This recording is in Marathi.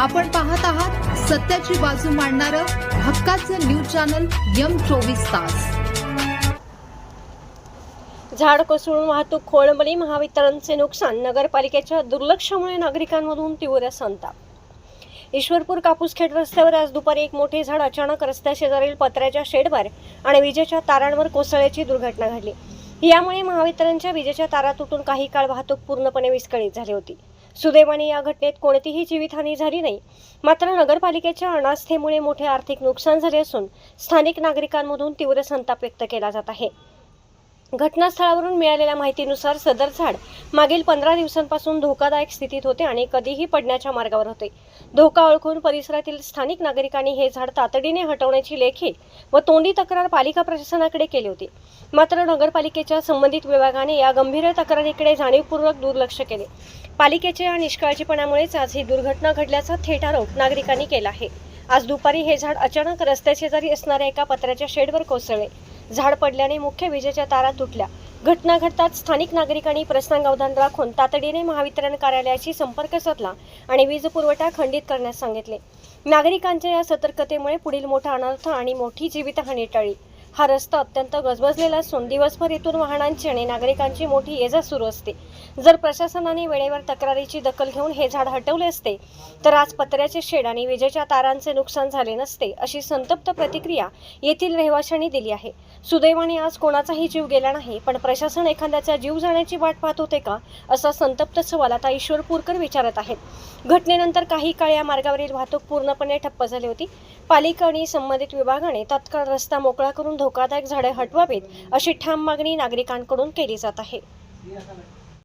आपण पाहत आहात सत्याची बाजू मांडणारं हक्काचं न्यूज चॅनल M24 तास। झाड कोसळून वाहतूक खोळंबली, महावितरणचे नुकसान, नगरपालिकेच्या दुर्लक्षामुळे नागरिकांमधून तीव्र संताप। ईश्वरपूर कापूसखेड रस्त्यावर आज दुपारी एक मोठे झाड अचानक रस्त्याशेजारील पत्र्याच्या शेडवर आणि विजेच्या तारांवर कोसळल्याची दुर्घटना घडली। यामुळे महावितरणच्या विजेच्या तारा तुटून काही काळ वाहतूक पूर्णपणे विस्कळीत झाली होती। सुदैवाने या घटनेत कोणतीही जीवितहानी झाली नाही। मात्र नगरपालिकेच्या अनास्थेमुळे मोठे आर्थिक नुकसान झाले असून स्थानिक नागरिकांमधून तीव्र संताप व्यक्त केला जात आहे। घटनास्थळावरून मिळालेल्या माहितीनुसार सदर झाड मागील 15 दिवसांपासून धोकादायक स्थितीत होते आणि कधीही पडण्याच्या मार्गावर होते। धोका ओळखून परिसरातील स्थानिक नागरिकांनी हे झाड तातडीने हटवण्याची लेखी व तोंडी तक्रार पालिका प्रशासनाकडे केली होती। मात्र नगरपालिकेच्या संबंधित विभागाने या गंभीर तक्रारीकडे जाणीवपूर्वक दुर्लक्ष केले। पालिकेच्या या निष्काळजीपणामुळेच आज ही दुर्घटना घडल्याचा थेट आरोप नागरिकांनी केला आहे। आज दुपारी हे झाड अचानक रस्त्याशेजारी असणाऱ्या एका पत्र्याच्या शेडवर कोसळले। झाड पडल्याने मुख्य विजेच्या तारा तुटल्या। घटना घडताच स्थानिक नागरिकांनी प्रसंगावधान राखून तातडीने महावितरण कार्यालयाशी संपर्क साधला आणि वीज पुरवठा खंडित करण्यास सांगितले। नागरिकांच्या या सतर्कतेमुळे पुढील मोठा अनर्थ आणि मोठी जीवितहानी टळली। हा रस्ता अत्यंत गजबजलेला असून दिवसभर इथून वाहनांची आणि नागरिकांची मोठी ये-जा सुरू असते। जर प्रशासनाने वेळेवर तक्रारीची दखल घेऊन हे झाड हटवले असते तर आज पत्र्याचे शेड आणि विजेच्या तारांचे नुकसान झाले नसते, अशी संतप्त प्रतिक्रिया येथील रहिवाशांनी दिली आहे। सुदैवाने आज कोणाचाही जीव गेला नाही, पण प्रशासन एखाद्याचा जीव जाण्याची वाट पाहत होते का, असा संतप्त सवाल आता ईश्वरपूरकर विचारत आहेत। घटनेनंतर काही काळ या मार्गावरील वाहतूक पूर्णपणे ठप्प झाली होती। पालिका आणि संबंधित विभागाने तात्काळ रस्ता मोकळा करून धोकादायक झाडे हटवावीत, अशी ठाम मागणी नागरिकांकडून केली जात आहे।